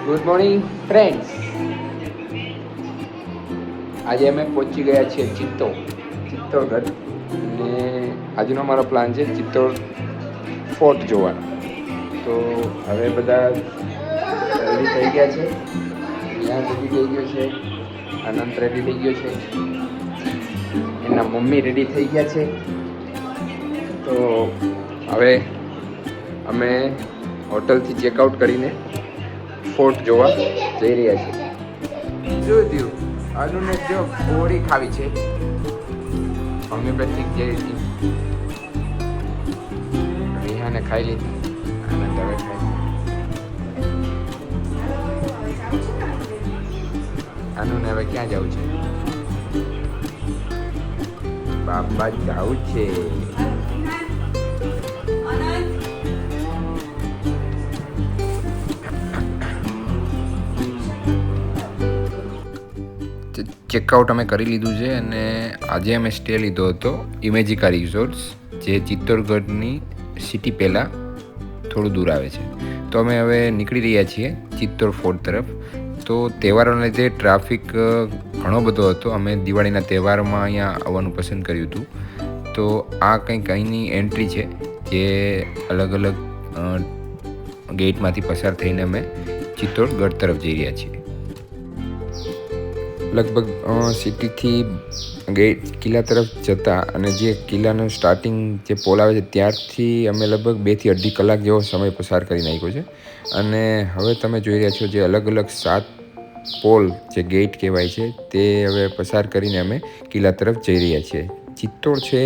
Good morning friends. આજે અમે પહોંચી ગયા છીએ ચિત્તોડગઢ અને આજનો મારો પ્લાન છે ચિત્તોડ ફોર્ટ જોવાનો. તો હવે બધા રેડી થઈ ગયા છે. રિયાન રેડી થઈ ગયો છે, અનંત રેડી થઈ ગયો છે, એના મમ્મી રેડી થઈ ગયા છે. તો હવે અમે હોટલથી ચેકઆઉટ કરીને ફોર્ટ જોવા જઈ રહ્યા છીએ. જોયું આલુને જો ઓરી ખાવી છે હોમિયોપેથિક જે રિહાને ખાઈ લીધી, આનંદ હવે ખાય. આનુને હવે ક્યાં જવું છે? બાબા જવું છે. ચેકઆઉટ અમે કરી લીધું છે અને આજે અમે સ્ટે લીધો હતો ઇમેજિકા રિઝોર્ટ્સ, જે ચિત્તોડગઢની સિટી પહેલાં થોડું દૂર આવે છે. તો અમે હવે નીકળી રહ્યા છીએ ચિત્તોડ ફોર્ટ તરફ. તો તહેવારોના લીધે ટ્રાફિક ઘણો બધો હતો. અમે દિવાળીના તહેવારમાં અહીંયા આવવાનું પસંદ કર્યું હતું. તો આ કંઈક અહીંની એન્ટ્રી છે, જે અલગ અલગ ગેટમાંથી પસાર થઈને અમે ચિત્તોડગઢ તરફ જઈ રહ્યા છીએ. લગભગ સિટીથી ગેટ કિલ્લા તરફ જતા અને જે કિલ્લાનું સ્ટાર્ટિંગ જે પોલ આવે છે ત્યારથી અમે લગભગ 2 થી 2.5 કલાક જેવો સમય પસાર કરી નાખ્યો છે. અને હવે તમે જોઈ રહ્યા છો જે અલગ અલગ 7 પોલ જે ગેટ કહેવાય છે તે હવે પસાર કરીને અમે કિલ્લા તરફ જઈ રહ્યા છીએ. ચિત્તોડ છે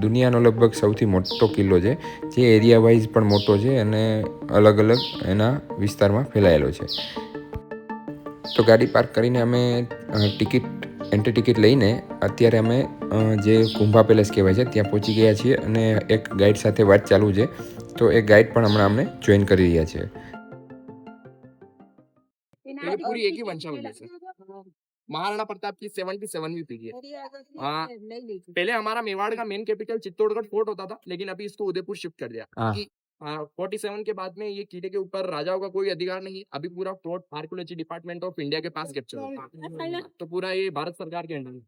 દુનિયાનો લગભગ સૌથી મોટો કિલ્લો છે, જે એરિયા વાઇઝ પણ મોટો છે અને અલગ અલગ એના વિસ્તારમાં ફેલાયેલો છે. તો ગાડી પાર્ક કરીને અમે એન્ટ્રી ટિકિટ લઈને અત્યારે અમે જે કુંભા પેલેસ કહેવાય છે ત્યાં પહોંચી ગયા છીએ અને એક ગાઈડ સાથે વાત ચાલુ છે. તો એ ગાઈડ પણ હમણાં અમને જોઈન કરી રહ્યા છે. पूरी एक ही वंशावली है। महाराणा प्रताप की 77वीं पीढ़ी है। पहले हमारा मेवाड़ का मेन कैपिटल चित्तौड़गढ़ फोर्ट होता था, लेकिन अभी इसको उदयपुर शिफ्ट कर दिया क्योंकि 47 के बाद में ये किले के ऊपर राजाओं का कोई अधिकार नहीं। अभी पूरा fort archaeology department of India के पास कैप्चर होता है, तो पूरा ये भारत सरकार के अंडर है।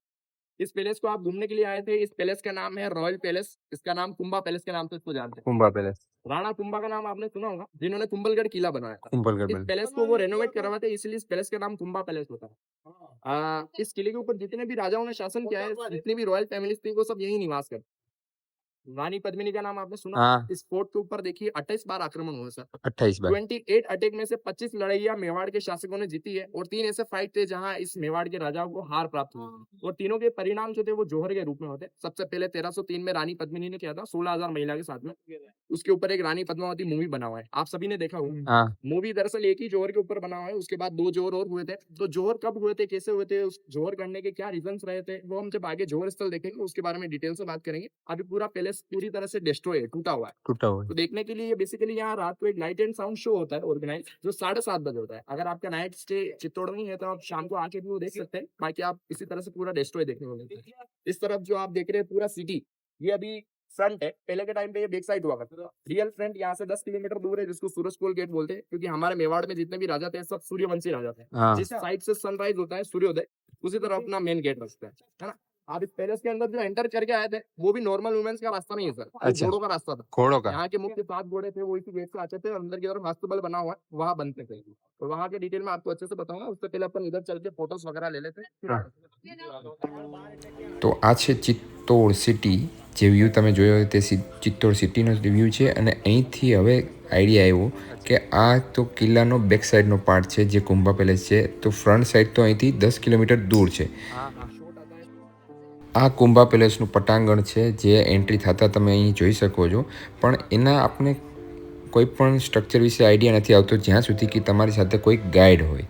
इस पैलेस को आप घूमने के लिए आए थे। इस पैलेस का नाम है रॉयल पैलेस। इसका नाम कुंभा पैलेस के नाम से इसको जानते हैं। કુંભા પેલેસ, राणा कुंभा का नाम आपने सुना होगा, जिन्होंने कुंभलगढ़ किला बनाया था। કુંભલગઢ इस पैलेस को वो रेनोवेट करवाते, इसलिए इस पैलेस का नाम कुंभा पैलेस होता है। इस किले के ऊपर जितने भी राजाओं ने शासन किया है, जितनी भी रॉयल फैमिलीज थी, वो सब यही निवास करते। रानी पद्मिनी का नाम आपने सुना? हाँ। इस फोर्ट के ऊपर देखिए 28 बार आक्रमण हुए सर। 28 बार 28 अटैक में से 25 लड़ाइयां मेवाड़ के शासकों ने जीती है और 3 ऐसे फाइट थे जहां इस मेवाड़ के राजाओं को हार प्राप्त हुई। और तीनों के परिणाम जो थे वो जौहर के रूप में होते। सबसे पहले 1303 में रानी पद्मिनी ने किया था 16,000 महिला के साथ में। उसके ऊपर एक रानी पद्मावती मूवी बना हुआ है, आप सभी ने देखा होगा। मूवी दरअसल एक ही जौहर के ऊपर बना हुआ है। उसके बाद 2 जौहर और हुए थे। तो जौहर कब हुए थे, कैसे हुए थे, उस जौहर करने के क्या रीजंस रहे थे, वो हम जब आगे जौहर स्थल देखेंगे उसके बारे में डिटेल से बात करेंगे। अभी पूरा पैलेस पूरी तरह से डिस्ट्रॉय है, टूटा हुआ है। तो देखने के लिए बेसिकली यहाँ रात को एक लाइट एंड साउंड शो होता है ऑर्गेनाइज, जो 7:30 बजे होता है। अगर आपका नाइट स्टे चित्तौड़ में है तो आप शाम को आके भी वो देख सकते हैं। बाकी आप इसी तरह से पूरा डिस्ट्रॉय देखने को मिलता है। इस तरफ जो आप देख रहे हैं पूरा सिटी, ये अभी फ्रंट है। पहले के टाइम पे ये बैक साइड हुआ करता था। रियल फ्रंट यहाँ से 10 किलोमीटर दूर है, जिसको सूरजपोल गेट बोलते हैं, क्योंकि हमारे मेवाड़ में जितने भी राजा थे सब सूर्यवंशी राजा थे। जिस साइड से सनराइज होता है, सूर्योदय, उसी तरफ अपना मेन गेट रखते हैं, है ना। आप इस पैलेस के अंदर जो एंटर करके आए थे वो भी नॉर्मल वुमेन्स का रास्ता नहीं है सर। अच्छा। घोड़ों का रास्ता था। घोड़ों का यहाँ के मुख्य 7 घोड़े थे, वो इसी गेट से आते थे। अंदर की तरफ हस्तबल बना हुआ है, वहाँ बनते थे। तो वहाँ के डिटेल में आपको अच्छे से बताऊंगा। उससे पहले अपन इधर चल के फोटोज वगैरह ले लेते हैं। તો આ છે ચિત્તોડ સિટી. જે વ્યૂ તમે જોયો તે ચિત્તોડ સિટીનો જ વ્યૂ છે. અને અહીંથી હવે આઈડિયા આવ્યો કે આ તો કિલ્લાનો બેક સાઈડનો પાર્ટ છે, જે કુંભા પેલેસ છે. તો ફ્રન્ટ સાઈડ તો અહીંથી 10 કિલોમીટર દૂર છે. આ કુંભા પેલેસનું પટાંગણ છે, જે એન્ટ્રી થતાં તમે અહીં જોઈ શકો છો. પણ એના આપણે કોઈ પણ સ્ટ્રક્ચર વિશે આઈડિયા નથી આવતો જ્યાં સુધી કે તમારી સાથે કોઈ ગાઈડ હોય.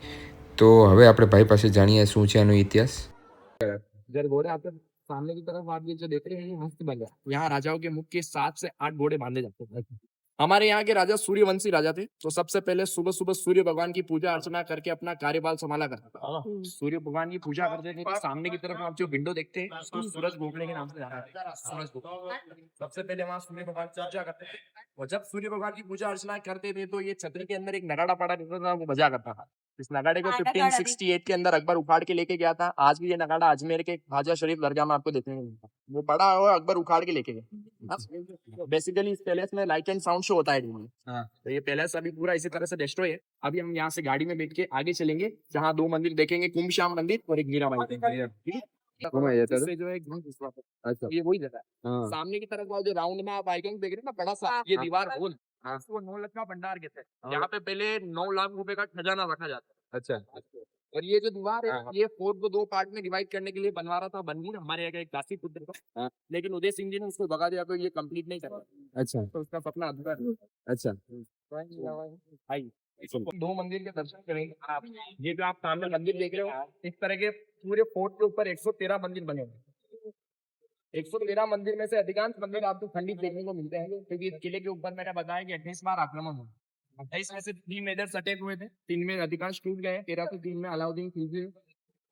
તો હવે આપણે ભાઈ પાસે જાણીએ શું છે આનો ઇતિહાસ. इधर घोड़े आपके सामने की तरफ आप ये जो देख रहे हैं, हस्त बंगा, यहाँ राजाओं के मुख के 7 से 8 घोड़े बांधे जाते थे। हमारे यहाँ के राजा सूर्यवंशी राजा थे, तो सबसे पहले सुबह सुबह सूर्य भगवान की पूजा अर्चना करके अपना कार्यभार संभाला करता था। सूर्य भगवान की पूजा करते थे, तो सामने की तरफ आप जो विंडो देखते हैं उसको सूरज गोखले के नाम से जाना जाता है। सूरज गोखले सबसे पहले वहाँ सूर्य भगवान की पूजा करते थे, और जब सूर्य भगवान की पूजा अर्चना करते थे तो ये छतरी के अंदर एक नगाड़ा पड़ा रहता था, वो बजा करता था। इस नगाड़े को 1568 के अंदर अकबर उखाड़ के लेके गया था। आज भी ये नगाड़ा अजमेर के ख्वाजा शरीफ दरगाह में आपको देखने को मिलता है। वो पड़ा हुआ अकबर उखाड़ के लेके गया। बेसिकली इस पैलेस में लाइट एंड साउंड शो होता है डेली। तो ये पैलेस अभी पूरा इसी तरह से डिस्ट्रॉय है। अभी हम यहाँ से गाड़ी में बैठ के आगे चलेंगे, जहाँ 2 मंदिर देखेंगे, कुंभ श्याम मंदिर और एक मीराबाई मंदिर। ठीक है? इससे जो है एक घुस घुसवा है। अच्छा ये वही जगह है। हाँ सामने की तरफ वो जो राउंड में आप आइकन देख रहे हैं ना, बड़ा सा ये दीवार होल, वो 9 लाख का भंडार कहते हैं। यहाँ पे पहले 9 लाख रुपए का खजाना रखा जाता है। अच्छा और ये जो दीवार है, हाँ। ये फोर्ट को 2 पार्ट में डिवाइड करने के लिए बनवा रहा था बनगुर, हमारे यहाँ का एक दासी पुत्र था। हाँ। लेकिन उदय सिंह जी ने उसको भगा दिया, तो ये कंप्लीट नहीं करा, अच्छा तो उसका सपना अधूरा रह गया। अच्छा भाई 2 मंदिर के दर्शन करेंगे आप। ये जो आप सामने मंदिर देख रहे हो, इस तरह के पूरे फोर्ट के ऊपर 113 मंदिर बने हुए हैं। 113 मंदिर में से अधिकांश मंदिर आपको खंडित देखने को मिलते हैं, क्योंकि इस किले के ऊपर मैंने बताया कि 28 बार आक्रमण हुआ। 28 में से 3 मेजर अटैक हुए थे, 3 में अधिकांश टूट गए। 1303 में अलाउद्दीन खिलजी,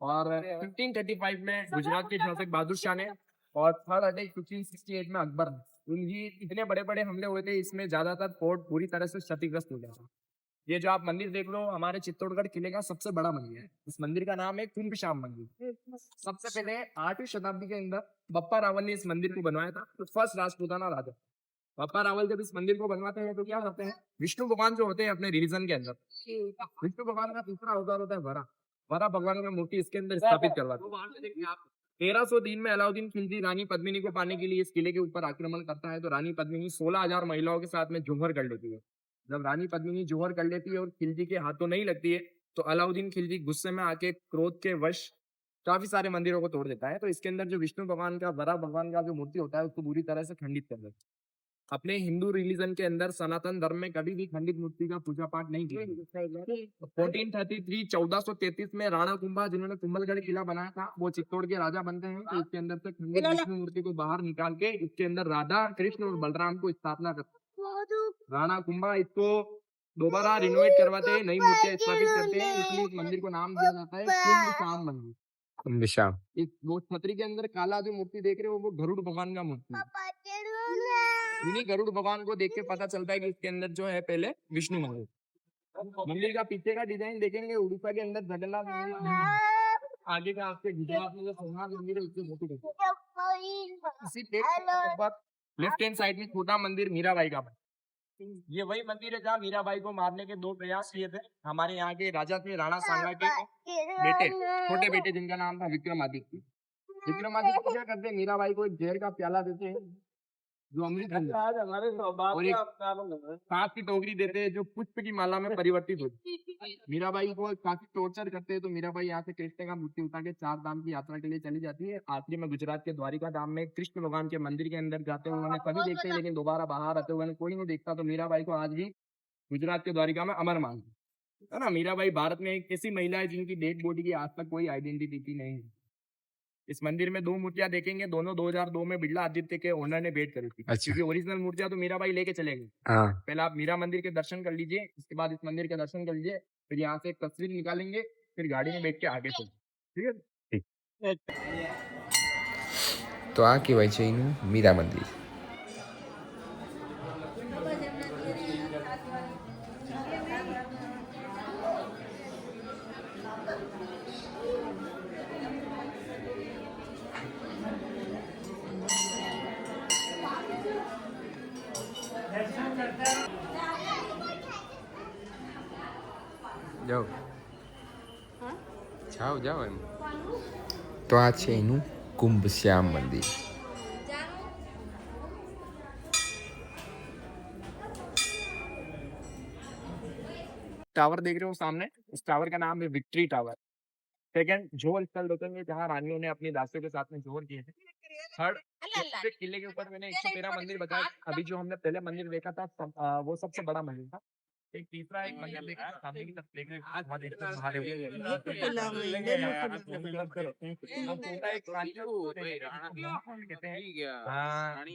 और 1535 में गुजरात के शासक बहादुर शाह ने, और थर्ड अटैक 1568 में अकबर ने। उनकी इतने बड़े बड़े हमले हुए थे, इसमें ज्यादातर फोर्ट पूरी तरह से क्षतिग्रस्त हो गया था। ये जो आप मंदिर देख लो, हमारे चित्तौड़गढ़ किले का सबसे बड़ा मंदिर है। इस मंदिर का नाम है कुंभ श्याम मंदिर। सबसे पहले 8वीं शताब्दी के अंदर बप्पा रावल ने इस मंदिर को बनवाया था, तो फर्स्ट राजपूताना राजा। बप्पा रावल जब इस मंदिर को बनवाते हैं तो क्या करते हैं, विष्णु भगवान जो होते हैं अपने रिलीजन के अंदर, विष्णु भगवान का तीसरा अवतार होता है वरा। वरा भगवान का मूर्ति इसके अंदर स्थापित करवाते हैं। 1303 में अलाउद्दीन खिलजी रानी पद्मिनी को पाने के लिए इस किले के ऊपर आक्रमण करता है, तो रानी पद्मिनी 16,000 महिलाओं के साथ में जौहर कर लेती है। जब रानी पद्मिनी जौहर कर लेती है और खिलजी के हाथों नहीं लगती है, तो अलाउद्दीन खिलजी गुस्से में आके क्रोध के वश काफी सारे मंदिरों को तोड़ देता है। तो इसके अंदर जो विष्णु भगवान का, वरा भगवान का जो मूर्ति होता है, उसको बुरी तरह से खंडित कर देता है। अपने हिंदू रिलीजन के अंदर सनातन धर्म में कभी भी खंडित मूर्ति का पूजा पाठ नहीं किया। 1433 1433 में राणा कुंभा, जिन्होंने कुंभलगढ़ किला बनाया था, वो चित्तौड़ के राजा बनते हैं। तो इसके अंदर से खंडित विष्णु मूर्ति को बाहर निकाल के इसके अंदर राधा, कृष्ण और बलराम को स्थापना करते हैं। राणा कुंभा इसको दोबारा रिनोवेट करवाते हैं, नई मूर्तियां स्थापित करते हैं, इसलिए इस मंदिर को नाम दिया जाता है कुंभ श्याम मंदिर। कुंभ श्याम इस वो छतरी के अंदर काला जो मूर्ति देख रहे हो, वो गरुड़ भगवान का मूर्ति है। इन्हीं गरुड़ भगवान को देख के पता चलता है कि इसके अंदर जो है पहले विष्णु मंदिर का पीछे का डिजाइन देखेंगे, उड़ीसा के अंदर जगन्नाथ मंदिर, आगे का आपके गुजरात में जो सोमनाथ मंदिर है उससे मोटी इसी लेफ्ट हैंड साइड में छोटा मंदिर मीराबाई का। ये वही मंदिर है जहाँ मीराबाई को मारने के 2 प्रयास किए थे हमारे यहाँ के राजा थे, राणा सांगा के बेटे, छोटे बेटे, जिनका नाम था विक्रमादित्य। विक्रमादित्य क्या करते हैं, मीराबाई को एक जहर का प्याला देते हैं जो अमृत बन जाता है, और एक सांप की टोकरी देते हैं जो पुष्प की माला में परिवर्तित होती है। मीराबाई को काफी टॉर्चर करते हैं, तो मीराबाई यहाँ से कृष्ण का मूर्ति उठा के 4 धाम की यात्रा के लिए चली जाती है। आखिरी में गुजरात के द्वारिका धाम में कृष्ण भगवान के मंदिर के अंदर जाते हुए उन्हें सभी देखते हैं, लेकिन दोबारा बाहर आते हुए कोई नहीं देखता। तो मीराबाई को आज भी गुजरात के द्वारिका में अमर मानते है ना। मीराबाई भारत में एक ऐसी महिला है जिनकी डेड बॉडी की आज तक कोई आइडेंटिटी नहीं है। इस मंदिर में 2 मूर्तियां देखेंगे, दोनों 2002 में बिरला आदित्य के ओनर ने भेंट करी थी। अच्छा। क्योंकि ओरिजिनल मूर्तियां तो मीराबाई लेके चले गए। हाँ पहले आप मीरा मंदिर के दर्शन कर लीजिए, इसके बाद इस मंदिर के दर्शन कर लीजिए, फिर यहाँ से एक तस्वीर निकालेंगे, फिर गाड़ी में बैठ के आगे चलेंगे। ठीक है। तो आ कहेवाय छे एनुं मीरा मंदिर। જાઓ જાઓ જાઓ એમ તો આ છે એનું કુંભ શ્યામ મંદિર। टावर देख रहे हो सामने, इस टावर का नाम है विक्ट्री टावर। सेकंड जोहर स्थल होते हैं जहाँ रानियों ने अपनी दासियों के साथ में जोहर किए थे। थर्ड किले के ऊपर मैंने 113 मंदिर बताया। अभी जो हमने पहले मंदिर देखा था वो सबसे बड़ा मंदिर था। एक तीसरा एक मंदिर देखिए सामने की तरफ देख रहे हैं वहाँ देखिए महादेव छोटा एक कहते हैं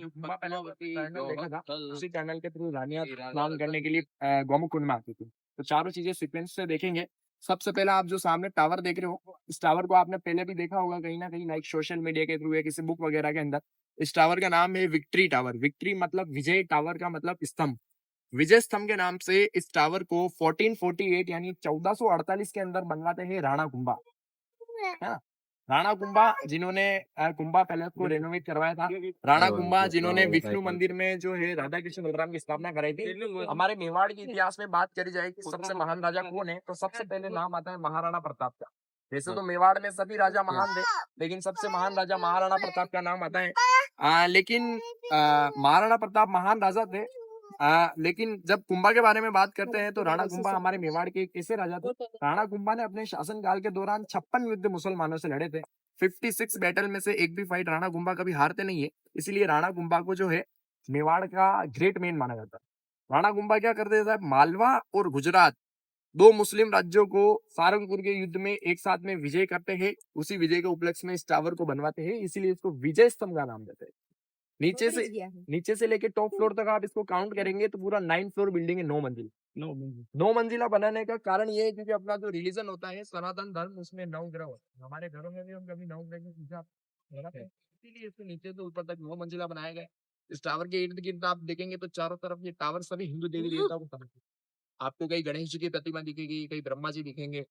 गुम्बा पहले टनल देखा था उसी टनल के थ्रू रानियां स्नान करने के लिए गौमुख कुंड में आती थी। तो चारों चीजें सीक्वेंस से देखेंगे। सबसे पहले आप जो सामने टावर देख रहे हो इस टावर को आपने पहले भी देखा होगा कहीं ना कहीं लाइक सोशल मीडिया के थ्रू या किसी बुक वगैरह के अंदर। इस टावर का नाम है विक्ट्री टावर। विक्ट्री मतलब विजय, टावर का मतलब स्तंभ। विजय स्तंभ के नाम से इस टावर को 1448 यानी 1448 के अंदर बनवाते हैं राणा कुंभा। है ना? राणा कुंभा जिन्होंने कुंभा पैलेस को रेनोवेट करवाया था। राणा कुंभा जिन्होंने विष्णु मंदिर में जो है राधा कृष्ण बलराम की स्थापना कराई थी। हमारे मेवाड़ के इतिहास में बात करी जाए कि सबसे महान राजा कौन है तो सबसे पहले नाम आता है महाराणा प्रताप का। वैसे तो मेवाड़ में सभी राजा महान थे लेकिन सबसे महान राजा महाराणा प्रताप का नाम आता है। लेकिन महाराणा प्रताप महान राजा थे। लेकिन जब कुंभा के बारे में बात करते हैं तो राणा कुंभा हमारे मेवाड़ के एक ऐसे राजा थे। राणा कुंभा ने अपने शासनकाल के दौरान 56 युद्ध मुसलमानों से लड़े थे। 56 बैटल में से एक भी फाइट राणा कुंभा कभी हारते नहीं है। इसलिए राणा कुंभा को जो है मेवाड़ का ग्रेट मैन माना जाता है। राणा कुंभा क्या करते थे? मालवा और गुजरात दो मुस्लिम राज्यों को सारंगपुर के युद्ध में एक साथ में विजय करते हैं। उसी विजय के उपलक्ष्य में इस टावर को बनवाते हैं, इसीलिए इसको विजय स्तंभ का नाम देते हैं। नीचे से लेके टॉप फ्लोर तक आप इसको काउंट करेंगे तो पूरा 9 फ्लोर बिल्डिंग है। 9 मंजिल। 9 मंजिला बनाने का कारण ये है क्योंकि अपना जो रिलीजन होता है सनातन धर्म उसमें 9 ग्रह होते हैं। हमारे घरों में भी हम कभी 9 ग्रह की पूजा लगाते हैं, इसीलिए इसको नीचे से ऊपर तक 9 मंजिला बनाया गया है। इस टावर के इर्द गिर्द आप देखेंगे तो चारों तरफ ये टावर सभी हिंदू देवी देवताओं को समर्पित है। आपको कहीं गणेश जी की प्रतिमा दिखेगी, कहीं ब्रह्मा जी दिखेंगे। इस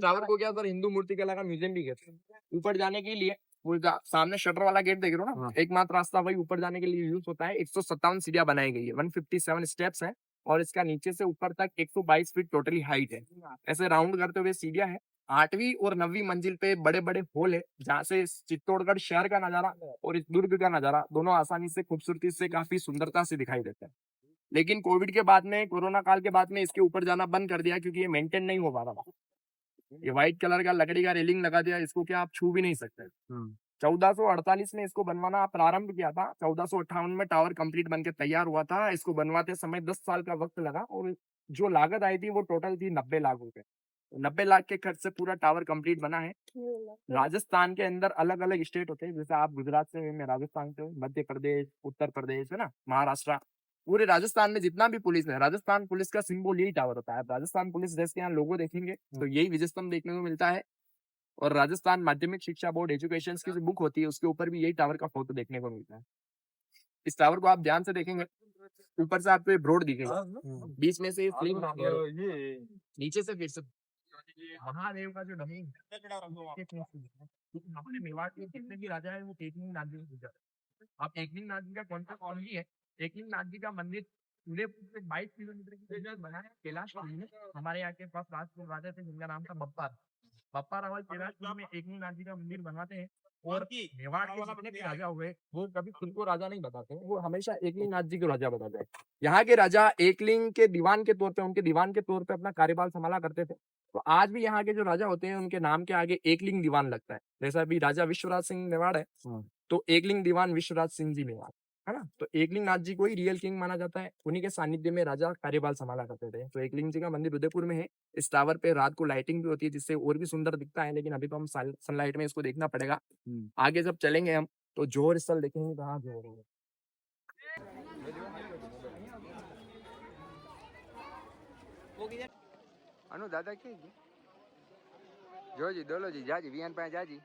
टावर को क्या सर हिंदू मूर्ति कला का म्यूजियम भी कहते हैं। ऊपर जाने के लिए वो सामने शटर वाला गेट देख रहे हो ना, एकमात्र रास्ता वही ऊपर जाने के लिए यूज होता है। 157 सीढ़ियां बनाई गई है, 157 स्टेप्स है और इसका नीचे से ऊपर तक 122 फीट टोटली हाइट है। ऐसे राउंड करते हुए सीढ़ियां है। 8वीं और 9वीं मंजिल पे बड़े बड़े होल है जहाँ से चित्तौड़गढ़ शहर का नजारा और इस दुर्ग का नजारा दोनों आसानी से खूबसूरती से काफी सुंदरता से दिखाई देते हैं। लेकिन कोविड के बाद में, कोरोना काल के बाद में इसके ऊपर जाना बंद कर दिया क्योंकि ये मेंटेन नहीं हो पा रहा था। ये व्हाइट कलर का लकड़ी का रेलिंग लगा दिया, इसको क्या आप छू भी नहीं सकते। 1448 में इसको बनवाना प्रारंभ किया था। 1458 में टावर कंप्लीट बनके तैयार हुआ था। इसको बनवाते समय 10 साल का वक्त लगा और जो लागत आई थी वो टोटल थी 90 लाख रुपए। 90 लाख के खर्च से पूरा टावर कंप्लीट बना है। राजस्थान के अंदर अलग अलग स्टेट होते हैं, जैसे आप गुजरात से हैं, मैं राजस्थान से हूँ, मध्य प्रदेश, उत्तर प्रदेश है ना, महाराष्ट्र। पूरे राजस्थान में जितना भी पुलिस है, राजस्थान पुलिस का सिंबल यही टावर होता है। राजस्थान पुलिस ड्रेस के यहाँ लोगो देखेंगे तो यही विजय स्तंभ देखने को मिलता है। और राजस्थान माध्यमिक शिक्षा बोर्ड एजुकेशन की जो बुक होती है उसके ऊपर भी यही टावर का फोटो देखने को मिलता है। इस टावर को आप ध्यान से देखेंगे, ऊपर से आपको ब्रोड दिखेगा, बीच में से स्लिंग, नीचे से फिर से महादेव का जो डमी हमारे मेवाड़ के जितने भी राजा है वो एकलिंग नाथ जी की पूजा करते हैं। आप एकलिंग नाथ जी का कॉन्सेप्ट और भी है। एकलिंग नाथ जी का मंदिर उदयपुर से 22 किलोमीटर की दूरी पर बना है कैलाश में। हमारे यहाँ के पास राजपूत राजा थे जिनका नाम था बप्पा रावल कैलाशपुरी में एकलिंग नाथ जी का मंदिर बनवाते हैं। और मेवाड़ के जितने भी राजा हुए वो कभी खुद को राजा नहीं बताते, वो हमेशा एकलिंग नाथ जी को राजा बताते हैं। यहाँ के राजा एकलिंग के दीवान के तौर पे, उनके दीवान के तौर पे अपना कार्यभार संभाला करते थे। तो आज भी यहाँ के जो राजा होते हैं उनके नाम के आगे एकलिंग दीवान लगता है। जैसा अभी राजा विश्वराज सिंह मेवाड़ है तो एकलिंग दीवान विश्वराज सिंह जी मेवाड़ है ना। तो एकलिंग नाथ जी को ही रियल किंग माना जाता है। उन्हीं के सानिध्य में राजा कार्यभार संभाला करते थे। तो एकलिंग जी का मंदिर उदयपुर में है। इस टावर पे रात को लाइटिंग भी होती है जिससे और भी सुंदर दिखता है, लेकिन अभी तो हम सनलाइट में इसको देखना पड़ेगा। आगे जब चलेंगे हम तो जोहर स्थल देखेंगे कहाँ जोहर होगा। अनु दादा के જોજી દોલોજી જાજી વિયાન પાસે જાજી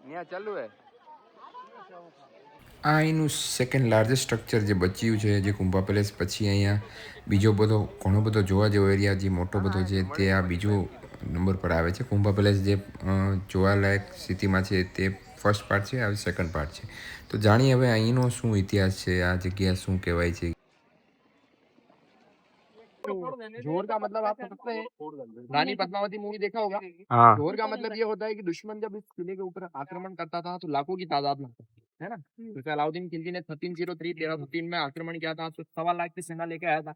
ન્યા ચાલુ હે આ એનું સેકન્ડ લાર્જેસ્ટ સ્ટ્રક્ચર જે બચ્યું છે, જે કુંભા પેલેસ પછી અહીંયા બીજો બધો ઘણો બધો જોવા જેવો એરિયા જે મોટો બધો છે તે આ બીજો નંબર પર આવે છે. કુંભા પેલેસ જે જોવાલાયક સ્થિતિમાં છે તે ફર્સ્ટ પાર્ટ છે, આ સેકન્ડ પાર્ટ છે. તો જાણીએ હવે અહીંનો શું ઇતિહાસ છે, આ જગ્યા શું કહેવાય છે. जोर का मतलब आप समझते हैं, रानी पद्मावती मूवी देखा होगा। जोर का मतलब ये होता है कि दुश्मन जब इस किले के ऊपर आक्रमण करता था तो लाखों की तादाद में है ना। जैसे अलाउद्दीन खिलजी ने 1303 1303 में आक्रमण किया था तो 1.25 लाख की सेना लेके आया था।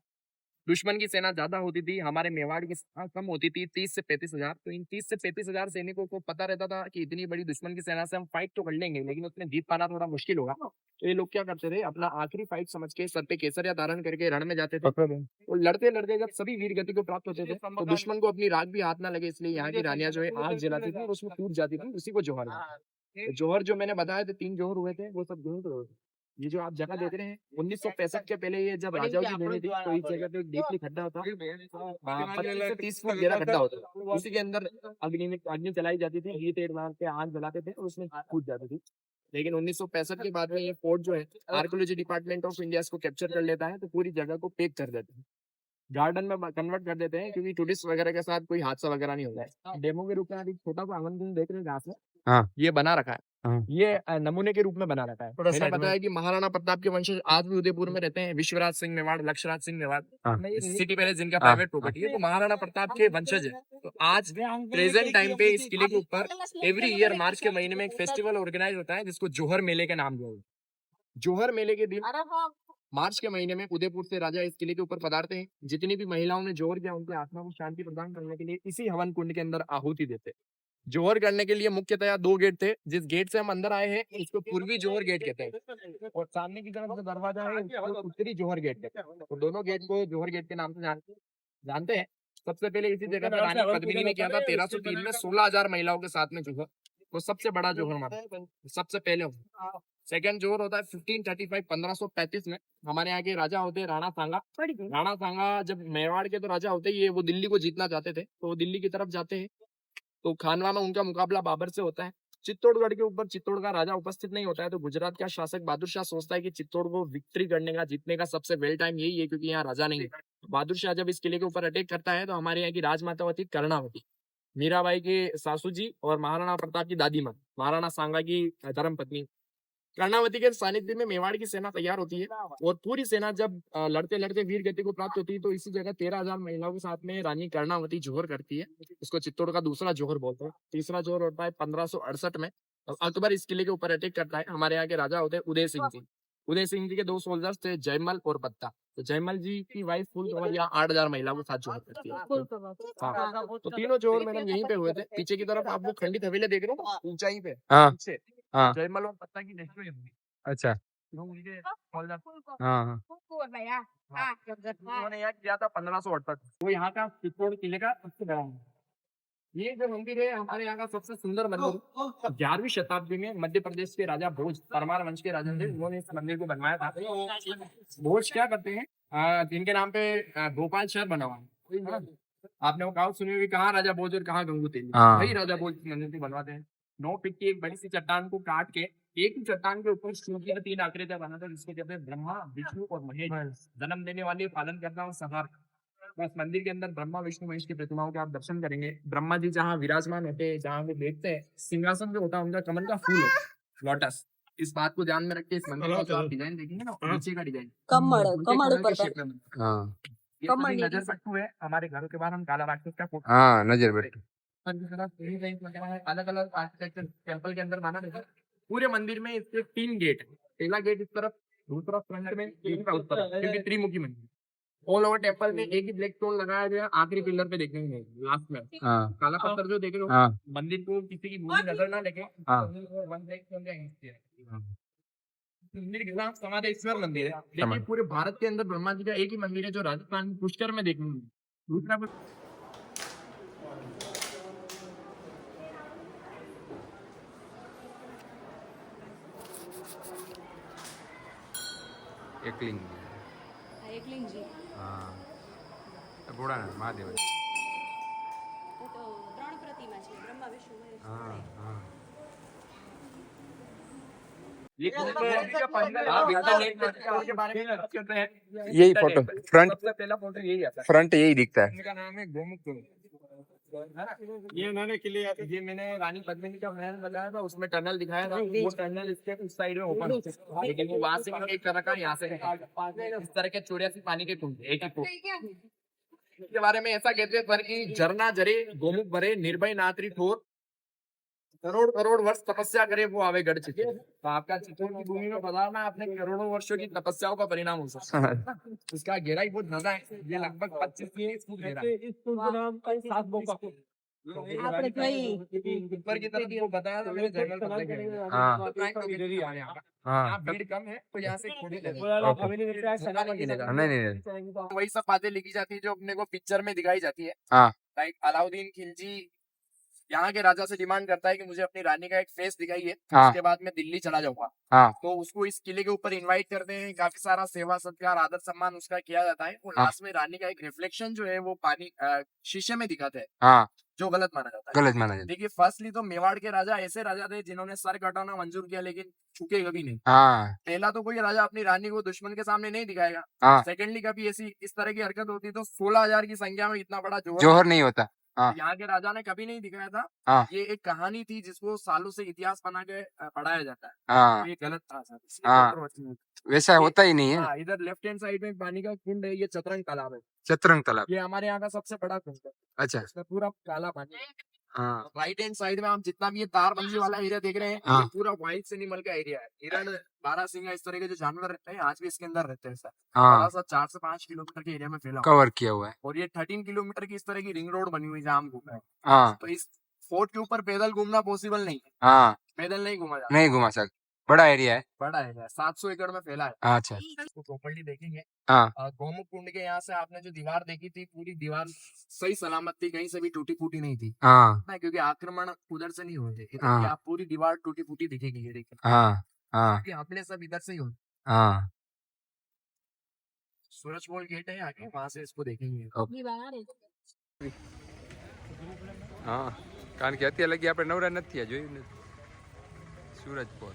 दुश्मन की सेना ज्यादा होती थी, हमारे मेवाड़ की सेना कम होती थी 30 से 35,000। तो इन 30 से 35,000 सैनिकों को पता रहता था कि इतनी बड़ी दुश्मन की सेना से हम फाइट तो कर लेंगे, लेकिन उसमें जीत पाना थोड़ा मुश्किल होगा। तो ये लोग क्या करते थे, अपना आखिरी फाइट समझ के सर पे केसरिया धारण करके रण में जाते थे। और लड़ते लड़ते जब सभी वीर गति को प्राप्त होते थे, तो दुश्मन को अपनी राख भी हाथ ना लगे, इसलिए यहाँ की रानियां जो है आग जलाती थी और उसमें कूद जाती थी, उसी को जौहर कहते हैं। तो जौहर जो मैंने बताया थे 3 जौहर हुए थे, वो सब जौहर। ये जो आप जगह देख रहे हैं 1965 के पहले ये जब राजाओं की भूमि थी, तो इस जगह पे एक डीपली खड्डा होता, 25 से 30 फुट गहरा खड्डा होता, उसी के अंदर अग्नि जलाई जाती थी, ये तेल मार के आग जलाते थे और उसमें कूद जाती थी। लेकिन 1965 के बाद में ये फोर्ट जो है, आर्कियोलॉजी डिपार्टमेंट ऑफ इंडिया इसको कैप्चर कर लेता है, तो पूरी जगह को पेक कर देते हैं, गार्डन में कन्वर्ट कर देते हैं, क्योंकि टूरिस्ट वगैरह के साथ कोई हादसा वगैरह नहीं होता है। डेमो के रूप में अभी छोटा सा आंगन देख रहे हैं घास में, हाँ ये बना रखा है। हाँ ये नमूने के रूप में बना रखा है। थोड़ा मैंने साइड में। बताया कि महाराणा प्रताप के वंशज आज भी उदयपुर में रहते हैं, विश्वराज सिंह मेवाड़, लक्षराज सिंह मेवाड़, हाँ सिटी पैलेस जिनका हाँ प्राइवेट प्रॉपर्टी है, तो महाराणा प्रताप के वंशज है। तो आज प्रेजेंट टाइम पे इस किले के ऊपर एवरी ईयर मार्च के महीने में एक फेस्टिवल ऑर्गेनाइज होता है, जिसको जौहर मेले के नाम दिया है। जौहर मेले के दिन मार्च के महीने में उदयपुर से राजा इस किले के ऊपर पधारते हैं। जितनी भी महिलाओं ने जौहर किया, उनकी आत्मा को शांति प्रदान करने के लिए इसी हवन कुंड के अंदर आहुति देते हैं। जौहर करने के लिए मुख्यतया 2 गेट थे। जिस गेट से हम अंदर आए हैं, उसको पूर्वी जौहर गेट कहते हैं, और सामने की तरफ जो दरवाजा है, उसको उत्तरी जौहर गेट कहते हैं। तो दोनों गेट को जौहर गेट के नाम से जानते हैं। सबसे पहले इसी जगह पर रानी पद्मिनी ने किया था 1303 में 16,000 महिलाओं के साथ में जौहर, वो सबसे बड़ा जौहर माना, सबसे पहले। सेकंड जौहर होता है 1535 1535 में। हमारे यहाँ के राजा होते हैं राणा सांगा। राणा सांगा जब मेवाड़ के तो राजा होते ही है, वो दिल्ली को जीतना चाहते थे, तो वो दिल्ली की तरफ जाते हैं, तो खानवा में उनका मुकाबला बाबर से होता है। चित्तौड़गढ़ के ऊपर चित्तौड़ का राजा उपस्थित नहीं होता है, तो गुजरात का शासक बहादुर शाह सोचता है कि चित्तौड़ को विक्ट्री करने का, जीतने का सबसे वेल टाइम यही है, क्योंकि यहाँ राजा नहीं है। बहादुर शाह जब इस किले के ऊपर अटैक करता है, तो हमारे यहाँ की राजमाता होती कर्णावती, मीराबाई के सासू जी और महाराणा प्रताप की दादी माँ, महाराणा सांगा की धर्म पत्नी। कर्णावती के सानिध्य में मेवाड़ की सेना तैयार होती है, और पूरी सेना जब लड़ते लड़ते वीर गति को प्राप्त होती है, तो इसी जगह 13,000 महिलाओं के साथ में रानी कर्णावती जौहर करती है। इसको चित्तौड़ का दूसरा जौहर बोलते हैं। तीसरा जौहर होता है 1568 में, और अकबर इस किले के ऊपर अटैक करता है। हमारे यहाँ के राजा होते हैं उदय सिंह जी। उदय सिंह जी के 2 सोल्जर्स थे, जयमल और बत्ता। तो जयमल जी की वाइफ फुल कवर यहाँ 8,000 महिलाओं के साथ जौहर करती है। हाँ, तो तीनों जौहर मैडम यहीं पे हुए थे। पीछे की तरफ आप वो खंडित हवेली देख रहे हो ना, ऊंचाई पे हाँ पीछे, हाँ जयमल और बत्ता की डेथ हुई है। अच्छा तो उनके सोल्जर हाँ हाँ उन्होंने यहाँ किया था 1568। वो यहाँ का चित्तौड़ किले का सबसे बड़ा है। ये जो मंदिर है हमारे यहाँ का सबसे सुंदर मंदिर। 11वीं शताब्दी में मध्य प्रदेश के राजा भोज, परमार वंश के राजा थे, उन्होंने इस मंदिर को बनवाया था। भोज क्या करते हैं, जिनके नाम पे भोपाल शहर बना हुआ है। आपने वो कहावत सुनी होगी, कहाँ राजा भोज और कहाँ गंगू तेली। हाँ। वही राजा भोज इस मंदिर को बनवाते हैं। 9 फीट की एक बड़ी सी चट्टान को काट के एक ही चट्टान के ऊपर शिव की 3 आकृतियां बनाते हैं, जिसको कहते हैं ब्रह्मा, विष्णु और महेश, जन्म देने वाले, पालन करना और संहार। बस मंदिर के अंदर ब्रह्मा, विष्णु, महेश की प्रतिमाओं के आप दर्शन करेंगे। ब्रह्मा जी जहाँ विराजमान होते हैं, जहाँ वो देखते हैं, सिंहासन जो होता है उनका कमल का फूल होता है, लोटस। इस बात को ध्यान में रख के इस मंदिर का जो आप डिजाइन देखेंगे ना, नीचे का डिजाइन कमल कमल ऊपर के shape में बना है। हाँ ये कमल सभी नहीं नजर दिख पट्टू है। हमारे घरों के बाहर हम काला राक्षस का फोटो हाँ नजर बैठ अलग अलग आर्किटेक्चर टेम्पल के अंदर बना रहता है। पूरे मंदिर में इसके 3 गेट है। पहला गेट इस तरफ, दूसरा फ्रंट में, तीसरा उस तरफ, क्योंकि त्रिमुखी मंदिर। ऑल ओवर टेम्पल में एक ही ब्लैक स्टोन लगाया गया, आखिरी पिलर पे देखने में लास्ट में हाँ काला पत्थर जो देख रहे हो। हाँ मंदिर को किसी की भूमि नजर ना लगे, हाँ। वन ब्लैक स्टोन का हिस्सा है। मंदिर के नाम समाधेश्वर मंदिर है। देखिए पूरे भारत के अंदर ब्रह्मा जी का एक ही मंदिर है, जो राजस्थान में पुष्कर में देखने में मिला। दूसरा એકલિંગ એકલિંગજી હા ભોળાનાથ મહાદેવ એ તો 3 પ્રતિમા છે બ્રહ્મા વિષ્ણુ મહેશ હા હા यही फोटो फ्रंट सबसे पहला फोटो यही आता है। फ्रंट यही दिखता है। इनका नाम है गोमुख है ना? ये उन्होंने किले ये मैंने रानी पद्मिनी का महल लगाया था, उसमें टनल दिखाया था। वो टनल इसके उस साइड में ओपन होता है, लेकिन वो वहां से एक तरह का यहाँ से इस तरह के 84 पानी के कुंड, एक एक कुंड। इसके बारे में ऐसा कहते हैं पर कि झरना जरे गोमुख भरे, निर्भय नात्री ठोर, करोड़ करोड़ वर्ष तपस्या करे वो आवे गढ़ चित्तौड़। तो आपका चित्तौड़ की भूमि में पधारना आपने करोड़ों वर्षों की तपस्याओं का परिणाम हो सकता है। इसका गहराई बहुत ज्यादा है, ये लगभग 25 फुट गहरा है। આપણે જોઈ ऊपर की तरफ वो बताया था मैंने जंगल पर देखे हैं। हाँ तो प्राइम लोकेशन हमारे यहाँ का। हाँ यहाँ भीड़ कम है तो यहाँ से खोले लेते हैं। नहीं तो वही सब बातें लिखी जाती है जो अपने को पिक्चर में दिखाई जाती है। हाँ लाइक अलाउद्दीन खिलजी यहाँ के राजा से डिमांड करता है कि मुझे अपनी रानी का एक फेस दिखाइए, हाँ। उसके बाद मैं दिल्ली चला जाऊंगा। हाँ तो उसको इस किले के ऊपर इनवाइट करते हैं, काफी सारा सेवा सत्कार आदर सम्मान उसका किया जाता है। और हाँ। लास्ट में रानी का एक रिफ्लेक्शन जो है वो पानी शीशे में दिखाते हैं, हाँ जो गलत माना जाता है। गलत माना जाता देखिए फर्स्टली तो मेवाड़ के राजा ऐसे राजा थे जिन्होंने सर कटाना मंजूर किया लेकिन झुके कभी नहीं। हाँ पहला तो कोई राजा अपनी रानी को दुश्मन के सामने नहीं दिखाएगा। हाँ सेकेंडली कभी ऐसी इस तरह की हरकत होती तो 16,000 की संख्या में इतना बड़ा जोहर नहीं होता। हाँ यहाँ के राजा ने कभी नहीं दिखाया था। हाँ ये एक कहानी थी जिसको सालों से इतिहास बना के पढ़ाया जाता है। हाँ तो ये गलत था सर, इसलिए हाँ। controversy है। वैसा होता ही नहीं है। हाँ, इधर लेफ्ट हैंड साइड में पानी का कुंड है, ये चतरंग तालाब है। चतरंग तालाब। ये हमारे यहाँ का सबसे बड़ा कुंड है, अच्छा इसमें पूरा काला पानी है। हाँ राइट हैंड साइड में आप जितना भी ये तारबंदी वाला एरिया देख रहे हैं, हाँ। ये पूरा व्हाइट एनिमल का एरिया है। हिरण, बारहसिंगा, इस तरह के जो जानवर रहते हैं आज भी इसके अंदर रहते हैं सर। हाँ बड़ा सा 4 से 5 किलोमीटर के एरिया में फैला हुआ कवर किया हुआ है। है। और ये 13 किलोमीटर की इस तरह की रिंग रोड बनी हुई है जहाँ हम घूम रहे हैं। हाँ तो इस फोर्ट के ऊपर पैदल घूमना पॉसिबल नहीं है, हाँ पैदल नहीं घूमा जाता। नहीं घुमा सकते, बड़ा एरिया है। बड़ा है, 700 एकड़ में फैला है। अच्छा इसको प्रॉपर्ली देखेंगे। हाँ गौमुख कुंड के यहाँ से आपने जो दीवार देखी थी, पूरी दीवार सही सलामत थी, कहीं से भी टूटी फूटी नहीं थी। हाँ ना, क्योंकि आक्रमण उधर से नहीं हुए थे। इधर हाँ। की आप पूरी दीवार टूटी फूटी दिखेगी, ये देखिए। हाँ हाँ क्योंकि हमले सब इधर से ही होते। हाँ सूरजपोल गेट है आगे, वहां से इसको देखेंगे। હા કારણ કે અત્યારે લગી આપણે નવરા નથી થયા, જોયું નથી સુરજપોર.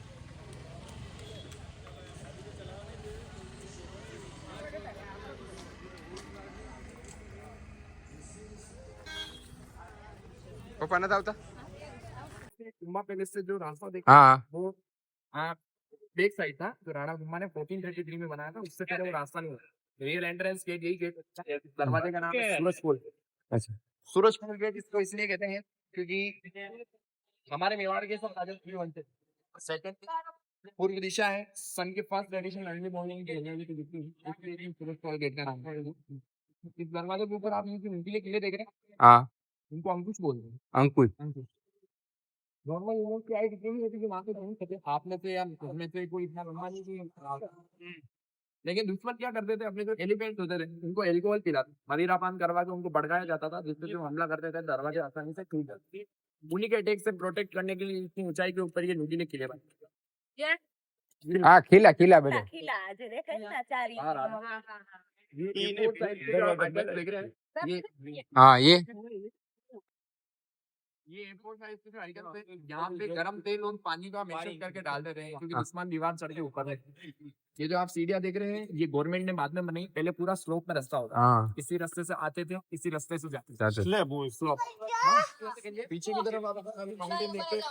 પપ્પા નથી આવતા? गुम्मा पैलेस से जो रास्ता देखा હા वो बैक साइड था, जो राणा गुम्मा ने 1433 में बनाया था। उससे पहले वो रास्ता नहीं होता। रियल एंट्रेंस गेट यही गेट, दरवाजे का नाम है सूरजपोल। अच्छा सूरजपोल गेट इसको इसलिए कहते हैं क्योंकि हमारे मेवाड़ के सब राजा भी बनते। सेकंड पूर्व दिशा है, सन के फर्स्ट ट्रेडिशन अर्ली मॉर्निंग के सूरजपोल गेट का नाम है। इस दरवाजे के ऊपर आप नीचे नीले किले देख रहे हैं, हाँ इनको अंकुश बोलते हैं। अंकुश अंकुश नॉर्मल लोगों की हाइट इतनी होती कि वहां पे नहीं सकते। आपने तो यार उसमें से कोई इतना लंबा नहीं कि लेकिन दुश्मन क्या करते थे, अपने जो एलिफेंट होते थे उनको एल्कोहल पिलाते, मदिरा पान करवा के उनको भड़काया जाता था, जिससे जो हमला करते थे दरवाजे आसानी से टूट जाते। उन्हीं के अटैक से प्रोटेक्ट करने के लिए इतनी ऊंचाई के ऊपर ये नुकीले किले बने। हाँ खिला खिला बेटा ખીલા જે દેખાય છે ને ચારી हाँ, हाँ। હા હા હા ये एयरपोर्ट साइड से जो आप अटैक देख रहे हैं, ये हाँ ये एयरपोर्ट साइड से जो हरकत है, यहाँ पे गरम तेल और पानी का मिक्स करके डाल देते हैं क्योंकि दुश्मन दीवार चढ़ के ऊपर है। ये जो आप सीढ़ियाँ देख रहे हैं, ये गवर्नमेंट ने बाद में बनाई, पहले पूरा स्लोप में रास्ता होता है। हाँ इसी रास्ते से आते थे, इसी रास्ते से जाते थे। जाते स्लोप पीछे की तरफ आप माउंटेन देखते हैं,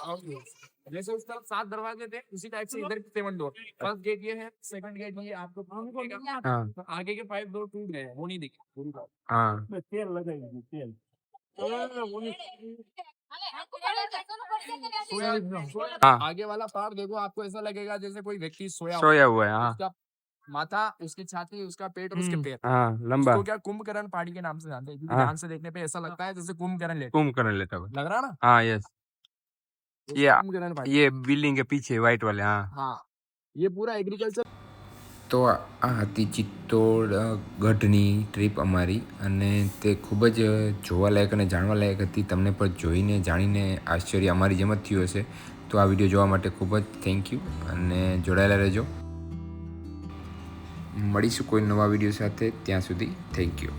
जैसे उस तरफ 7 दरवाजे थे, उसी टाइप से इधर 7 डोर। फर्स्ट गेट ये है, सेकंड गेट ये आपको दिखेगा। हाँ तो आगे के 5 डोर टूट गए हैं, वो नहीं दिखे पूरी बात। हाँ तेल लगाएंगे, तेल हाँ आगे वाला पार्ट देखो, आपको ऐसा लगेगा जैसे कोई व्यक्ति सोया हो। सोया हुआ है. हाँ उसका माथा, उसकी छाती, उसका पेट और उसके पैर। हाँ लंबा उसको क्या कुंभकर्ण पहाड़ी के नाम से जानते हैं, क्योंकि हाँ। ध्यान से देखने पे ऐसा लगता है जैसे कुंभकर्ण लेटा कुंभकर्ण लेता हुआ. लग रहा ना। हाँ यस ये कुंभकर्ण पहाड़ी, ये बिल्डिंग के पीछे व्हाइट वाले. हाँ हाँ ये पूरा एग्रीकल्चर। તો આ હતી ચિત્તોડ ગઢની ટ્રીપ અમારી, અને તે ખૂબ જ જોવાલાયક અને જાણવાલાયક હતી. તમને પણ જોઈને જાણીને આશ્ચર્ય અમારી જેમ જ થયું હશે. તો આ વિડીયો જોવા માટે ખૂબ જ થેન્ક યુ અને જોડાયેલા રહેજો. મળીશું કોઈ નવા વિડીયો સાથે, ત્યાં સુધી થેન્ક યુ.